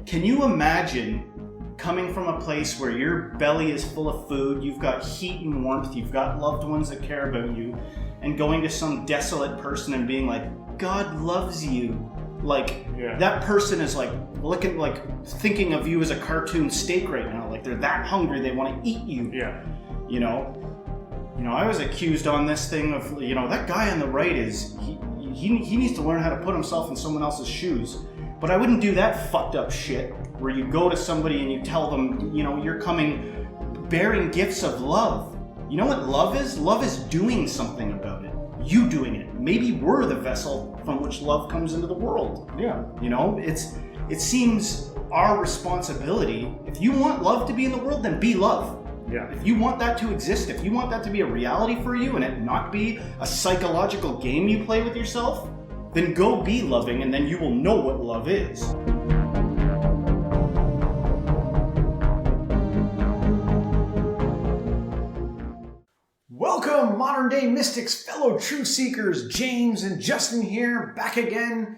Can you imagine coming from a place where your belly is full of food, you've got heat and warmth, you've got loved ones that care about you, and going to some desolate person and being like, God loves you. Like, that person is like looking, like thinking of you as a cartoon steak right now. Like, they're that hungry, they want to eat you. Yeah. You know, I was accused on this thing of, that guy on the right is, he needs to learn how to put himself in someone else's shoes. But I wouldn't do that fucked up shit where you go to somebody and you tell them, you're coming bearing gifts of love. You know what love is? Love is doing something about it. You doing it. Maybe we're the vessel from which love comes into the world. Yeah. It seems our responsibility. If you want love to be in the world, then be love. Yeah. If you want that to exist, if you want that to be a reality for you and it not be a psychological game you play with yourself, then go be loving, and then you will know what love is. Welcome, modern day mystics, fellow truth seekers. James and Justin here, back again.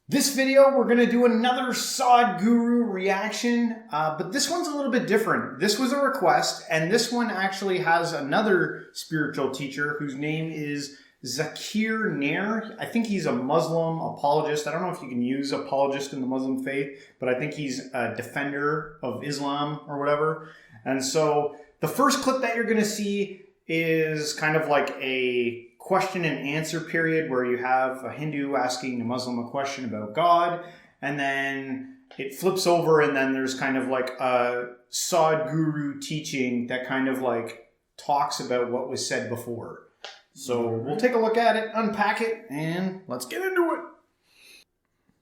This video, we're going to do another Sadhguru reaction, but this one's a little bit different. This was a request, and this one actually has another spiritual teacher whose name is Zakir Naik. I think he's a Muslim apologist. I don't know if you can use apologist in the Muslim faith, but I think he's a defender of Islam or whatever. And so the first clip that you're going to see is kind of like a question and answer period where you have a Hindu asking a Muslim a question about God, and then it flips over and then there's kind of like a Sadhguru teaching that kind of like talks about what was said before. So we'll take a look at it, unpack it, and let's get into it.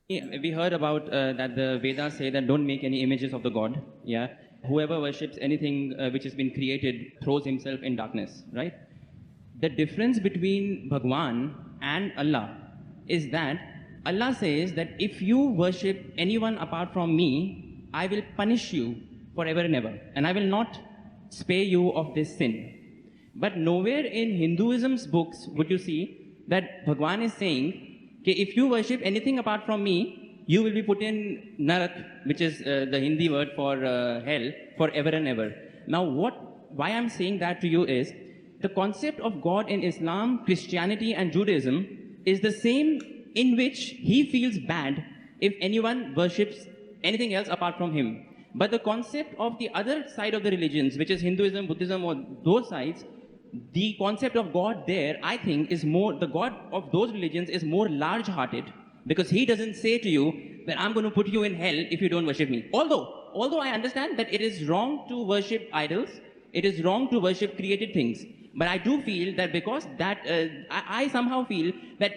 Yeah, we heard about that the Vedas say that don't make any images of the God. Yeah, whoever worships anything which has been created throws himself in darkness, right? The difference between Bhagwan and Allah is that Allah says that if you worship anyone apart from me, I will punish you forever and ever, and I will not spare you of this sin. But nowhere in Hinduism's books would you see that Bhagwan is saying, okay, if you worship anything apart from me, you will be put in Narak, which is the Hindi word for hell, forever and ever. Now why I'm saying that to you is, the concept of God in Islam, Christianity and Judaism is the same, in which he feels bad if anyone worships anything else apart from him. But the concept of the other side of the religions, which is Hinduism, Buddhism, or those sides, the concept of God there, I think, is more, the God of those religions is more large-hearted, because he doesn't say to you that I'm going to put you in hell if you don't worship me. Although I understand that it is wrong to worship idols, it is wrong to worship created things. But I do feel that because that, I somehow feel that,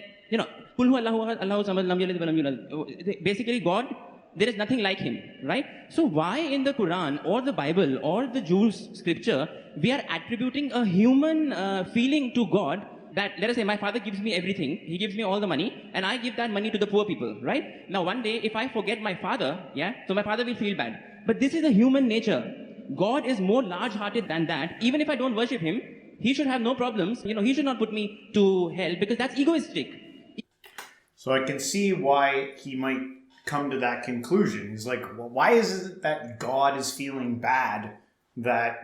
basically God, there is nothing like him, right? So why in the Quran or the Bible or the Jews scripture, we are attributing a human feeling to God that, let us say, my father gives me everything, he gives me all the money, and I give that money to the poor people, right? Now one day, if I forget my father, so my father will feel bad. But this is a human nature. God is more large-hearted than that. Even if I don't worship him, he should have no problems. He should not put me to hell because that's egoistic. So I can see why he might come to that conclusion. He's like, well, why is it that God is feeling bad that,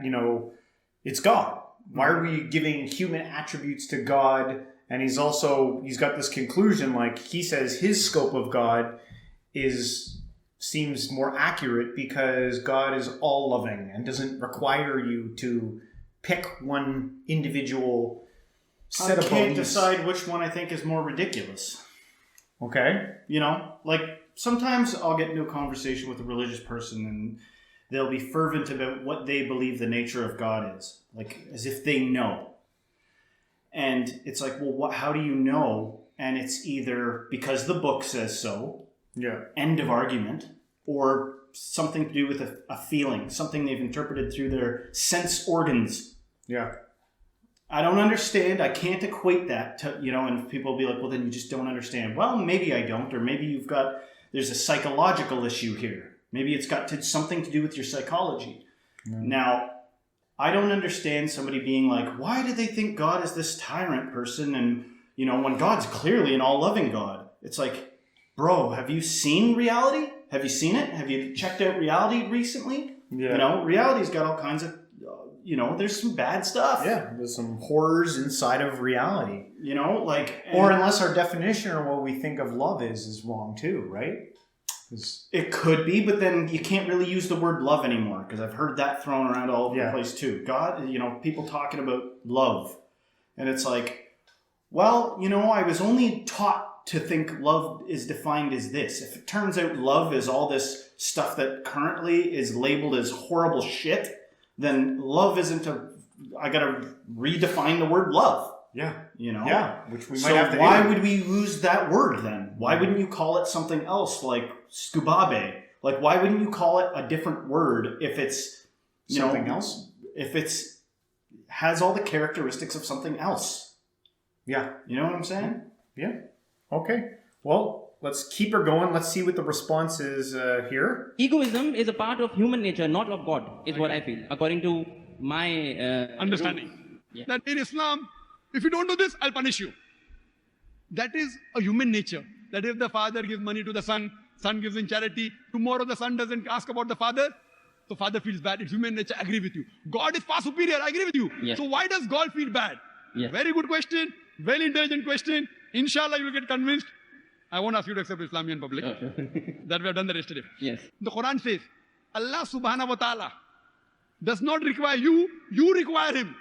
it's God? Why are we giving human attributes to God? And he's got this conclusion, like he says his scope of God seems more accurate because God is all loving and doesn't require you to pick one individual set of beliefs. I can't decide which one I think is more ridiculous. Okay. Like sometimes I'll get into a conversation with a religious person and they'll be fervent about what they believe the nature of God is, like as if they know. And it's like, well, how do you know? And it's either because the book says so, end of argument, or something to do with a feeling, something they've interpreted through their sense organs. Yeah. I don't understand. I can't equate that to, and people will be like, well, then you just don't understand. Well, maybe I don't, or maybe there's a psychological issue here. Maybe it's got something to do with your psychology. Mm. Now, I don't understand somebody being like, why do they think God is this tyrant person? And, when God's clearly an all-loving God. It's like, bro, have you seen reality? Have you seen it? Have you checked out reality recently? Yeah. You know, reality's got all kinds of, there's some bad stuff. Yeah, there's some horrors inside of reality. You know, like... Or unless our definition or what we think of love is wrong too, right? It could be, but then you can't really use the word love anymore, because I've heard that thrown around all over the place too. God, people talking about love. And it's like, well, I was only taught to think love is defined as this. If it turns out love is all this stuff that currently is labeled as horrible shit, then love isn't I gotta redefine the word love. Yeah. Yeah. Which we might have to. So why would we lose that word then? Why wouldn't you call it something else, like scubabe? Like, why wouldn't you call it a different word if it's something else? If it's has all the characteristics of something else. Yeah. You know what I'm saying? Yeah. Okay. Well, let's keep her going. Let's see what the response is here. Egoism is a part of human nature, not of God, is what I feel, according to my understanding. Yeah. That in Islam, if you don't do this, I'll punish you. That is a human nature. That if the father gives money to the son, son gives in charity, tomorrow the son doesn't ask about the father, so father feels bad. It's human nature. I agree with you. God is far superior. I agree with you. Yes. So why does God feel bad? Yes. Very good question. Very intelligent question. Inshallah, you will get convinced. I won't ask you to accept Islam in public. Oh, sure. That we have done that yesterday. Yes. The Quran says, Allah subhanahu wa ta'ala does not require you, you require him.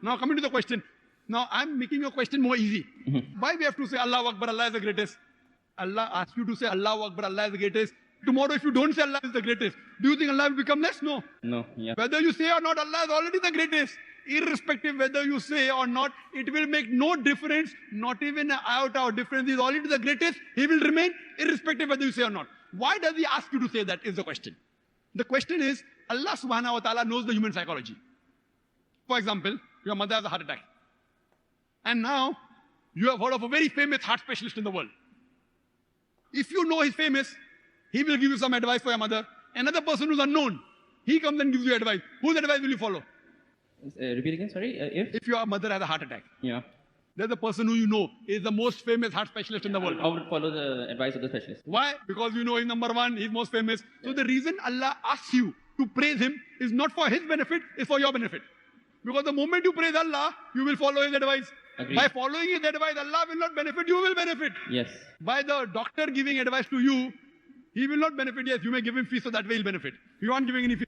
Now coming to the question. Now I'm making your question more easy. Why we have to say Allahu Akbar, Allah is the greatest? Allah asks you to say Allahu Akbar, Allah is the greatest. Tomorrow if you don't say Allah is the greatest, do you think Allah will become less? No. No. Yeah. Whether you say or not, Allah is already the greatest. Irrespective whether you say or not, it will make no difference, not even an iota of difference. He is already the greatest. He will remain irrespective whether you say or not. Why does he ask you to say that is the question. The question is, Allah subhanahu wa ta'ala knows the human psychology. For example, your mother has a heart attack. And now, you have heard of a very famous heart specialist in the world. If you know he's famous, he will give you some advice for your mother. Another person who's unknown, he comes and gives you advice. Whose advice will you follow? Repeat again, sorry. If your mother has a heart attack, Yeah. there's a person who you know is the most famous heart specialist in the world. I would follow the advice of the specialist. Why? Because you know he's number one, he's most famous. So the reason Allah asks you to praise him is not for his benefit, it's for your benefit. Because the moment you praise Allah, you will follow his advice. Agreed. By following his advice, Allah will not benefit, you will benefit. Yes. By the doctor giving advice to you, he will not benefit. Yes, you may give him fees so that way he'll benefit. You aren't giving any fees.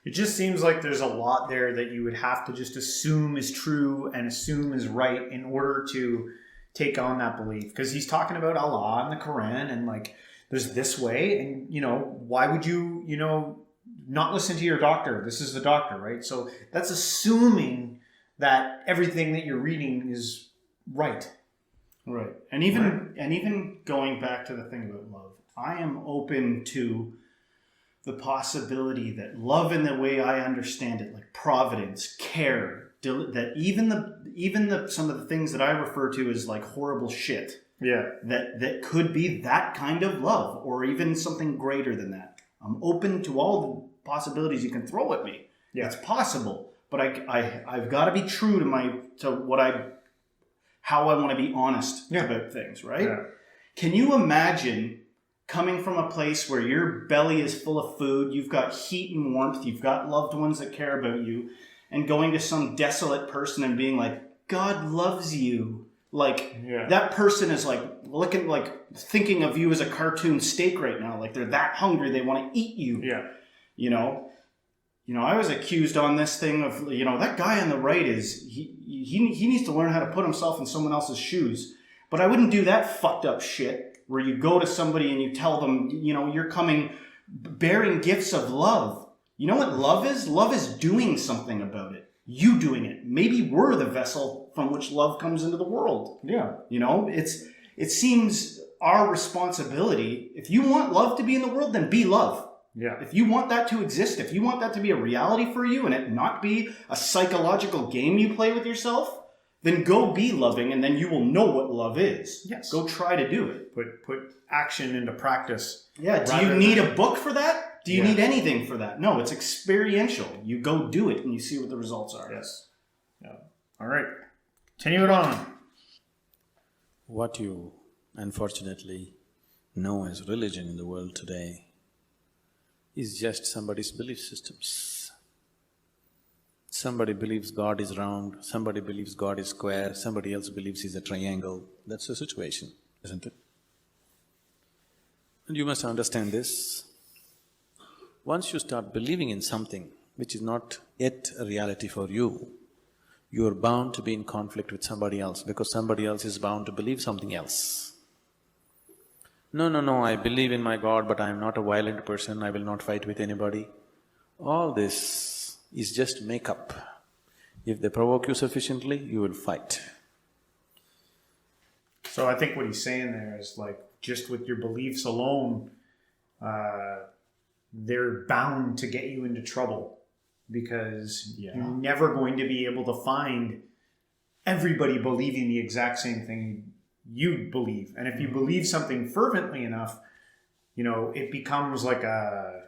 It just seems like there's a lot there that you would have to just assume is true and assume is right in order to take on that belief. Because he's talking about Allah and the Quran and like there's this way and why would you not listen to your doctor? This is the doctor, right? So that's assuming that everything that you're reading is right. Right. And even going back to the thing about love, I am open to the possibility that love in the way I understand it, like providence, care, that even the some of the things that I refer to as like horrible shit, that could be that kind of love or even something greater than that. I'm open to all the possibilities you can throw at me. Yeah. It's possible, but I've got to be true to how I want to be honest about things, right? Yeah. Can you imagine coming from a place where your belly is full of food, you've got heat and warmth, you've got loved ones that care about you, and going to some desolate person and being like, God loves you. Like, that person is like thinking of you as a cartoon steak right now. Like, they're that hungry, they want to eat you. Yeah. I was accused on this thing of, that guy on the right he needs to learn how to put himself in someone else's shoes. But I wouldn't do that fucked up shit where you go to somebody and you tell them, you're coming bearing gifts of love. You know what love is? Love is doing something about it. You doing it. Maybe we're the vessel from which love comes into the world. Yeah. It seems our responsibility. If you want love to be in the world, then be love. Yeah. If you want that to exist, if you want that to be a reality for you and it not be a psychological game you play with yourself, then go be loving and then you will know what love is. Yes. Go try to do it. Put action into practice. Yeah. Do you need a book for that? Do you need anything for that? No, it's experiential. You go do it and you see what the results are. Yes. Yeah. All right. Continue it on. What you unfortunately know as religion in the world today is just somebody's belief systems. Somebody believes God is round, somebody believes God is square, somebody else believes he's a triangle. That's the situation, isn't it? And you must understand this. Once you start believing in something which is not yet a reality for you, you are bound to be in conflict with somebody else because somebody else is bound to believe something else. No, I believe in my God, but I am not a violent person, I will not fight with anybody. All this is just make-up. If they provoke you sufficiently, you will fight. So I think what he's saying there is like, just with your beliefs alone, they're bound to get you into trouble because you're never going to be able to find everybody believing the exact same thing you believe. And if you believe something fervently enough, you know, it becomes like a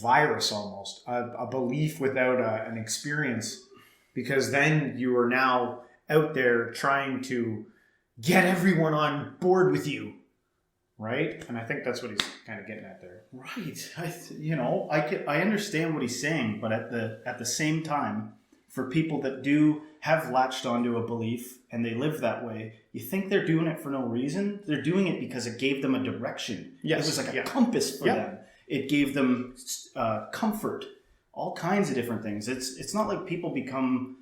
virus almost, a belief without an experience, because then you are now out there trying to get everyone on board with you. Right? And I think that's what he's kind of getting at there. Right. I understand what he's saying, but at the same time, for people that do have latched onto a belief and they live that way, you think they're doing it for no reason? They're doing it because it gave them a direction. Yes. It was like a compass for them. It gave them comfort, all kinds of different things. It's not like people become,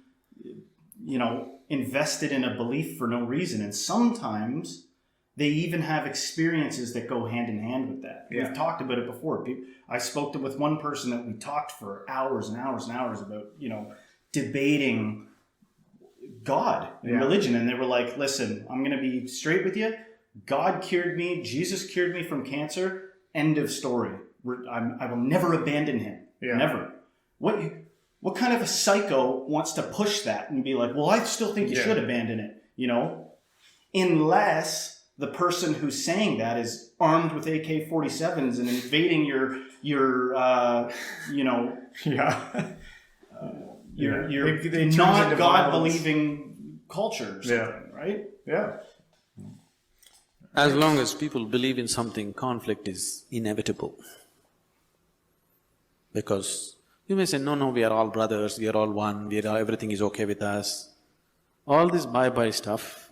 invested in a belief for no reason. And sometimes they even have experiences that go hand in hand with that. Yeah. We've talked about it before. I spoke with one person that we talked for hours and hours and hours about, debating God and religion. And they were like, listen, I'm going to be straight with you. God cured me. Jesus cured me from cancer. End of story. I will never abandon him. Yeah. Never. What kind of a psycho wants to push that and be like, well, I still think you should abandon it, unless the person who's saying that is armed with AK-47s and invading your not God-believing culture or something, right? Yeah. As long as people believe in something, conflict is inevitable. Because you may say, no, we are all brothers, we are all one, everything is okay with us. All this bye-bye stuff,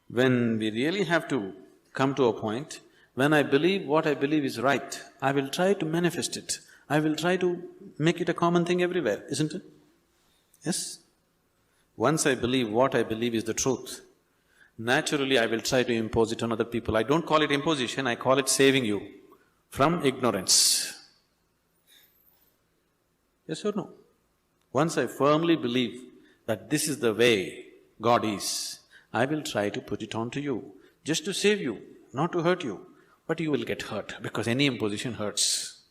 when we really have to come to a point, when I believe what I believe is right, I will try to manifest it. I will try to make it a common thing everywhere, isn't it? Yes? Once I believe what I believe is the truth, naturally I will try to impose it on other people. I don't call it imposition, I call it saving you from ignorance. Yes or no? Once I firmly believe that this is the way God is, I will try to put it on to you, just to save you, not to hurt you. But you will get hurt, because any imposition hurts.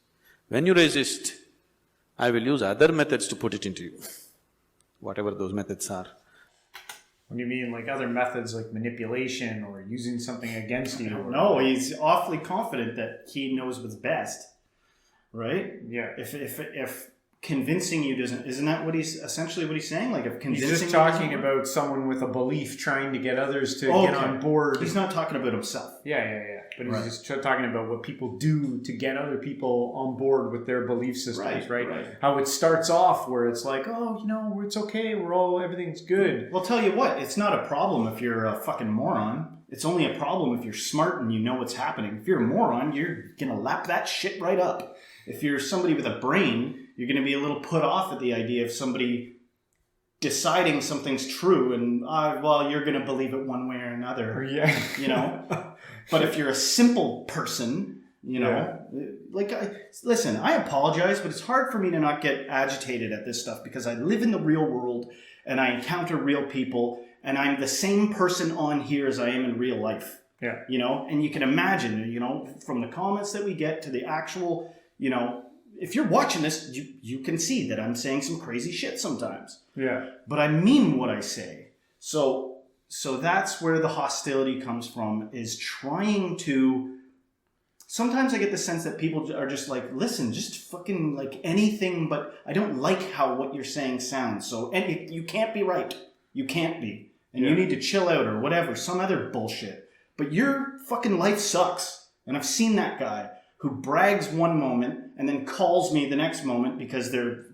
When you resist, I will use other methods to put it into you, whatever those methods are. What do you mean, like other methods like manipulation or using something against you? No, he's awfully confident that he knows what's best, right? Yeah. If convincing you isn't that what he's saying? Like, if convincing, he's just talking about someone with a belief trying to get others to get on board. He's not talking about himself. Yeah. But he's just talking about what people do to get other people on board with their belief systems, right? How it starts off where it's like, it's okay, everything's good. Well, tell you what, it's not a problem if you're a fucking moron. It's only a problem if you're smart and you know what's happening. If you're a moron, you're gonna lap that shit right up. If you're somebody with a brain, you're gonna be a little put off at the idea of somebody deciding something's true and, you're gonna believe it one way or another. But if you're a simple person, listen, I apologize, but it's hard for me to not get agitated at this stuff because I live in the real world and I encounter real people and I'm the same person on here as I am in real life. Yeah. And you can imagine, from the comments that we get to the actual, if you're watching this, you can see that I'm saying some crazy shit sometimes. Yeah. But I mean what I say. So that's where the hostility comes from, is trying to... Sometimes I get the sense that people are just like, listen, just fucking like anything, but I don't like how what you're saying sounds. So you can't be right. You can't be. And you need to chill out or whatever, some other bullshit. But your fucking life sucks. And I've seen that guy who brags one moment and then calls me the next moment because they're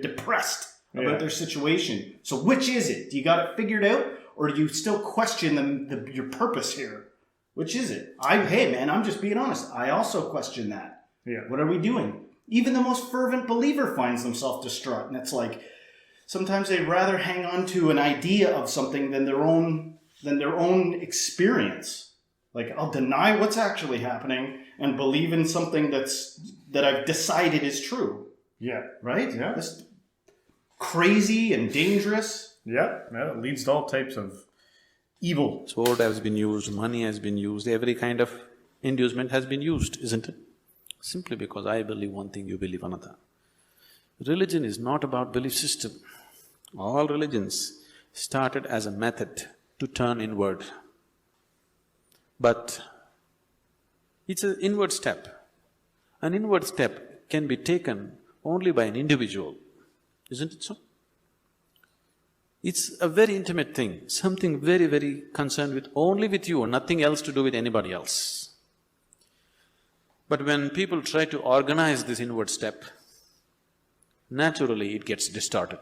depressed about their situation. So which is it? Do you got it figured out, or do you still question your purpose here? Which is it? Hey man, I'm just being honest. I also question that. Yeah. What are we doing? Even the most fervent believer finds themselves distraught, and it's like sometimes they'd rather hang on to an idea of something than their own experience. Like, I'll deny what's actually happening and believe in something that I've decided is true. Yeah. Right? Yeah. That's crazy and dangerous. Yeah. It leads to all types of evil. Sword has been used, money has been used, every kind of inducement has been used, isn't it? Simply because I believe one thing, you believe another. Religion is not about belief system. All religions started as a method to turn inward. But it's an inward step. An inward step can be taken only by an individual, isn't it so? It's a very intimate thing, something very, very concerned with only with you, nothing else to do with anybody else. But when people try to organize this inward step, naturally it gets distorted.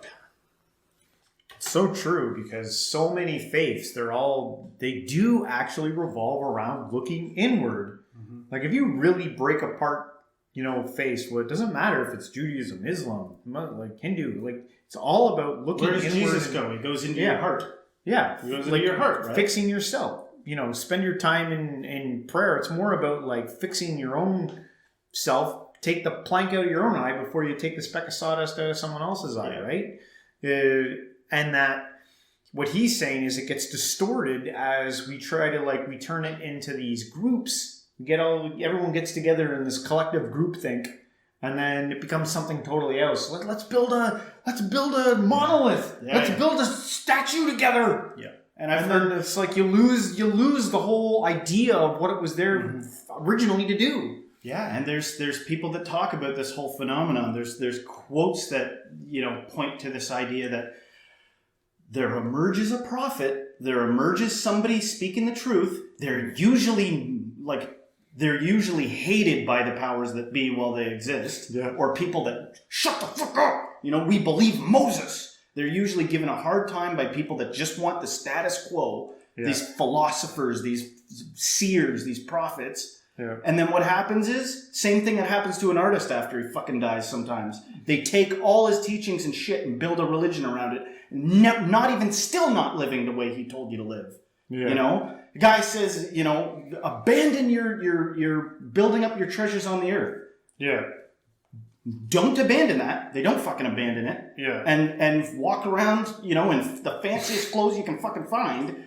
So true, because so many faiths, they do actually revolve around looking inward. Mm-hmm. Like if you really break apart, faiths, well, it doesn't matter if it's Judaism, Islam, like Hindu, like it's all about looking inward. Where does Jesus go? He goes into your heart. Yeah. He goes into your heart, right? Fixing yourself. Spend your time in prayer. It's more about like fixing your own self. Take the plank out of your own eye before you take the speck of sawdust out of someone else's eye, right? And that what he's saying is it gets distorted as we try to we turn it into these groups. Everyone gets together in this collective groupthink, and then it becomes something totally else. Let's build a monolith. Yeah, let's build a statue together. Yeah. And then it's like you lose the whole idea of what it was there originally to do. Yeah, and there's people that talk about this whole phenomenon. There's quotes that point to this idea that there emerges a prophet, there emerges somebody speaking the truth. They're usually hated by the powers that be while they exist, or people that shut the fuck up. We believe Moses. They're usually given a hard time by people that just want the status quo, these philosophers, these seers, these prophets. Yeah. And then what happens is, same thing that happens to an artist after he fucking dies sometimes. They take all his teachings and shit and build a religion around it, still not living the way he told you to live. Yeah. The guy says, abandon your building up your treasures on the earth. Yeah. Don't abandon that. They don't fucking abandon it. Yeah. And walk around, in the fanciest clothes you can fucking find,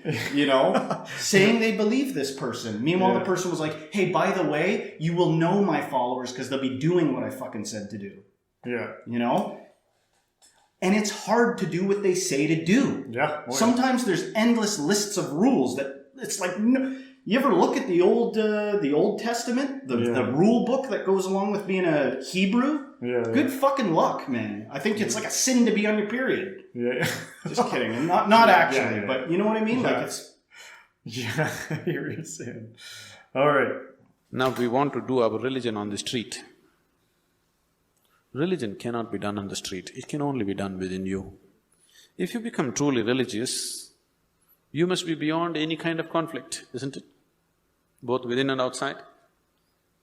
saying they believe this person. Meanwhile, the person was like, hey, by the way, you will know my followers because they'll be doing what I fucking said to do. Yeah. And it's hard to do what they say to do. Yeah. Sometimes there's endless lists of rules that it's like, you ever look at the Old Testament, the rule book that goes along with being a Hebrew? Yeah. Good fucking luck, man. I think it's like a sin to be on your period. Yeah. Just kidding. And not actually, but you know what I mean? Yeah. Like it's... Yeah, I hear what you're saying. All right. Now we want to do our religion on the street. Religion cannot be done on the street, it can only be done within you. If you become truly religious, you must be beyond any kind of conflict, isn't it? Both within and outside.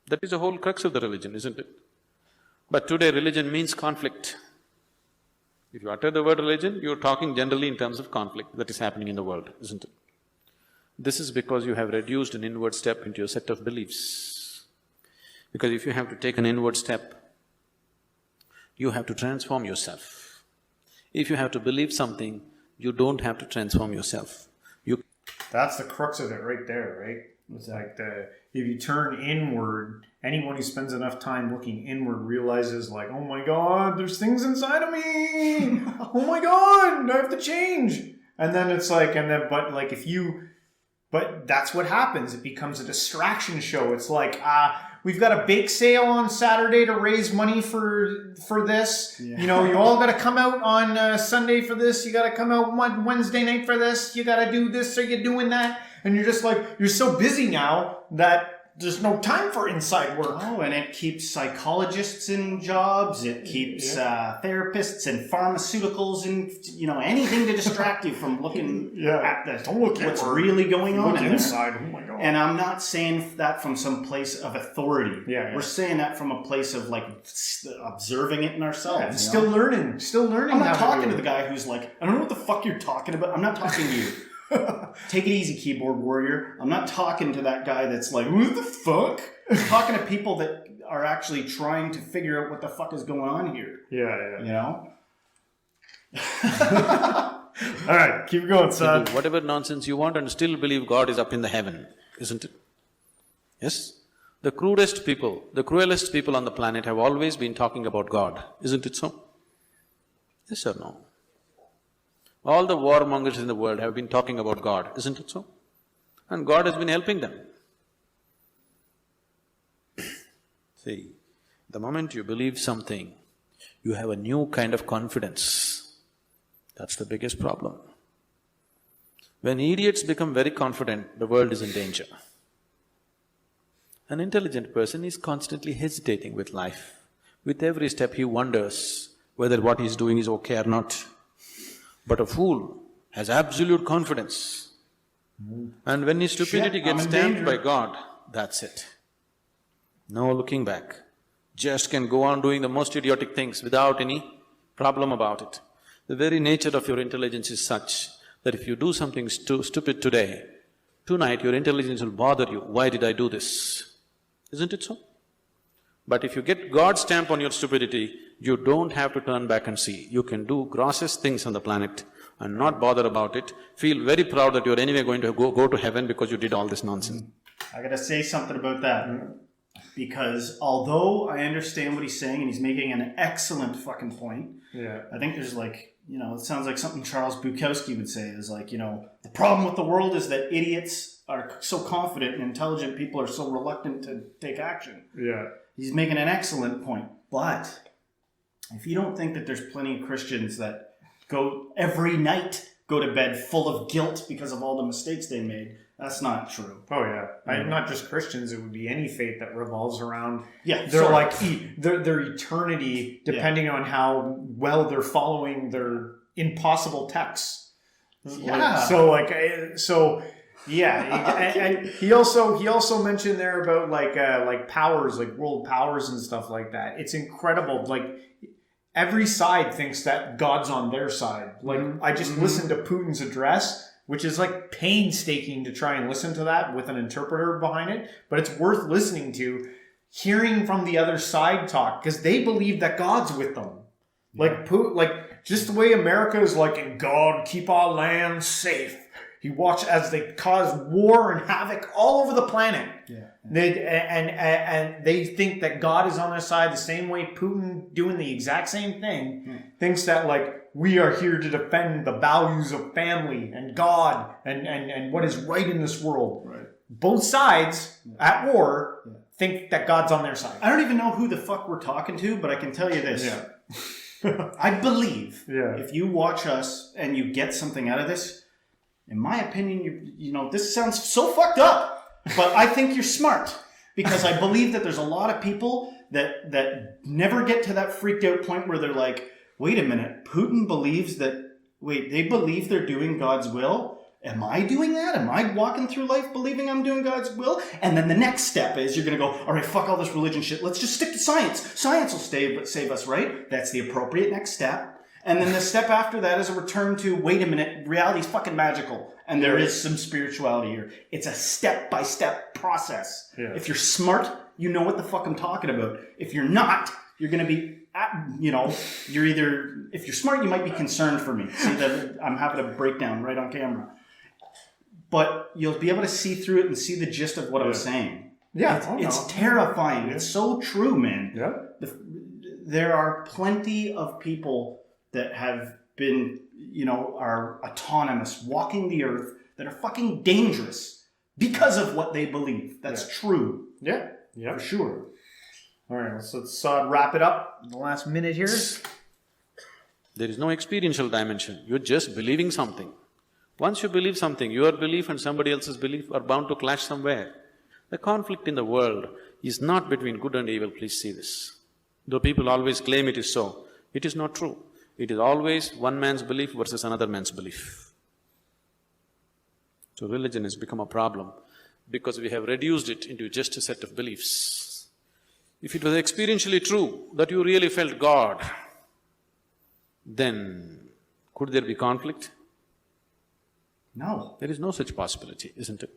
That is the whole crux of the religion, isn't it? But today religion means conflict. If you utter the word religion, you're talking generally in terms of conflict that is happening in the world, isn't it? This is because you have reduced an inward step into your set of beliefs. Because if you have to take an inward step, you have to transform yourself. If you have to believe something, you don't have to transform yourself. That's the crux of it right there, right? It's like if you turn inward, anyone who spends enough time looking inward realizes like, oh my God, there's things inside of me. Oh my God, I have to change. And then it's like, but that's what happens. It becomes a distraction show. It's like, we've got a bake sale on Saturday to raise money for this. Yeah. You all got to come out on Sunday for this. You got to come out Wednesday night for this. You got to do this. So you're doing that. And you're just like, you're so busy now that there's no time for inside work. Oh, and it keeps psychologists in jobs. It keeps therapists and pharmaceuticals and anything to distract you from looking at what's really going on inside. Oh my God. And I'm not saying that from some place of authority. We're saying that from a place of like observing it in ourselves. Still learning. I'm not talking to the guy who's like, I don't know what the fuck you're talking about. I'm not talking to you. Take it easy, keyboard warrior. I'm not talking to that guy that's like, what the fuck? I'm talking to people that are actually trying to figure out what the fuck is going on here. All right, keep going, son. Do whatever nonsense you want and still believe God is up in the heaven, isn't it? Yes? The crudest people, the cruelest people on the planet have always been talking about God, isn't it so? Yes or no? All the warmongers in the world have been talking about God, isn't it so? And God has been helping them. See, the moment you believe something, you have a new kind of confidence. That's the biggest problem. When idiots become very confident, the world is in danger. An intelligent person is constantly hesitating with life. With every step he wonders whether what he's doing is okay or not. But a fool has absolute confidence. And when his stupidity gets stamped by God, that's it. No looking back. Just can go on doing the most idiotic things without any problem about it. The very nature of your intelligence is such that if you do something stupid today, tonight your intelligence will bother you. Why did I do this? Isn't it so? But if you get God's stamp on your stupidity, you don't have to turn back and see. You can do grossest things on the planet and not bother about it. Feel very proud that you're anyway going to go to heaven because you did all this nonsense. I gotta say something about that. Because although I understand what he's saying and he's making an excellent fucking point, I think there's like, it sounds like something Charles Bukowski would say is like, the problem with the world is that idiots are so confident and intelligent people are so reluctant to take action. He's making an excellent point. But if you don't think that there's plenty of Christians that go every night, go to bed full of guilt because of all the mistakes they made, that's not true. Oh yeah, not just Christians. It would be any faith that revolves around their their eternity, depending on how well they're following their impossible texts. And he also mentioned there about like powers, like world powers and stuff like that. It's incredible. Like every side thinks that God's on their side. Like I just listened to Putin's address, which is like painstaking to try and listen to that with an interpreter behind it, but it's worth listening to, hearing from the other side talk, because they believe that God's with them. Like just the way America is like, and God keep our land safe. He watched as they cause war and havoc all over the planet. And they think that God is on their side the same way Putin, doing the exact same thing, thinks that like we are here to defend the values of family and God and what is right in this world. Both sides at war think that God's on their side. I don't even know who the fuck we're talking to, but I can tell you this. I believe if you watch us and you get something out of this, in my opinion, this sounds so fucked up, but I think you're smart, because I believe that there's a lot of people that never get to that freaked out point where they're like, wait a minute, Putin believes that, they believe they're doing God's will? Am I doing that? Am I walking through life believing I'm doing God's will? And then the next step is you're going to go, all right, fuck all this religion shit. Let's just stick to science. Science will save us, right? That's the appropriate next step. And then the step after that is a return to, wait a minute, reality's fucking magical. And there is some spirituality here. It's a step-by-step process. If you're smart, you know what the fuck I'm talking about. If you're not, you're going to be, you're either, if you're smart, you might be concerned for me. See that I'm having a breakdown right on camera. But you'll be able to see through it and see the gist of what I'm saying. It's terrifying. It's so true, man. There are plenty of people that have been, are autonomous, walking the earth, that are fucking dangerous because of what they believe. That's true. For sure. All right, let's wrap it up in the last minute here. There is no experiential dimension. You're just believing something. Once you believe something, your belief and somebody else's belief are bound to clash somewhere. The conflict in the world is not between good and evil, please see this. Though people always claim it is so, it is not true. It is always one man's belief versus another man's belief. So religion has become a problem because we have reduced it into just a set of beliefs. If it was experientially true that you really felt God, then could there be conflict? No. There is no such possibility, isn't it?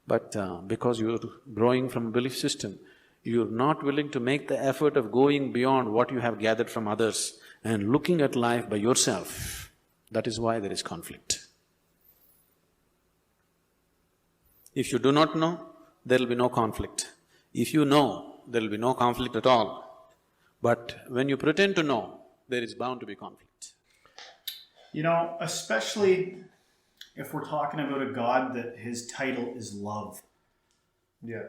But because you're growing from a belief system, you're not willing to make the effort of going beyond what you have gathered from others and looking at life by yourself. That is why there is conflict. If you do not know, there will be no conflict. If you know, there will be no conflict at all. But when you pretend to know, there is bound to be conflict. You know, especially if we're talking about a God that his title is love. Yeah.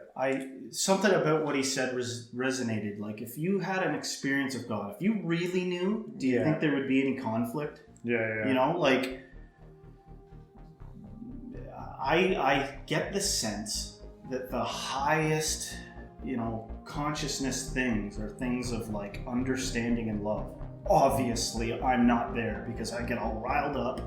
Something about what he said resonated. Like, if you had an experience of God, if you really knew, do you think there would be any conflict? Yeah. You know, like, I get the sense that the highest, you know, consciousness things are things of like understanding and love. Obviously, I'm not there because I get all riled up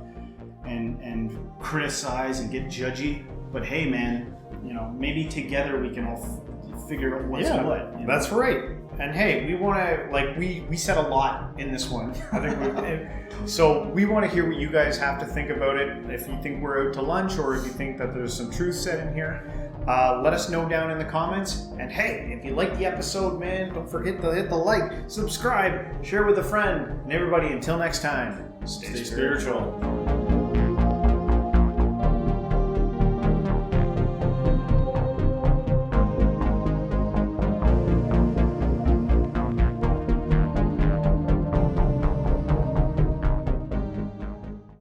and criticize and get judgy. But hey, man, you know, maybe together we can all figure out what's what. You know? That's right. And hey, we want to, like, we said a lot in this one. I think so we want to hear what you guys have to think about it. If you think we're out to lunch, or if you think that there's some truth said in here, let us know down in the comments. And hey, if you like the episode, man, don't forget to hit the like, subscribe, share with a friend, and everybody, until next time, Stay spiritual.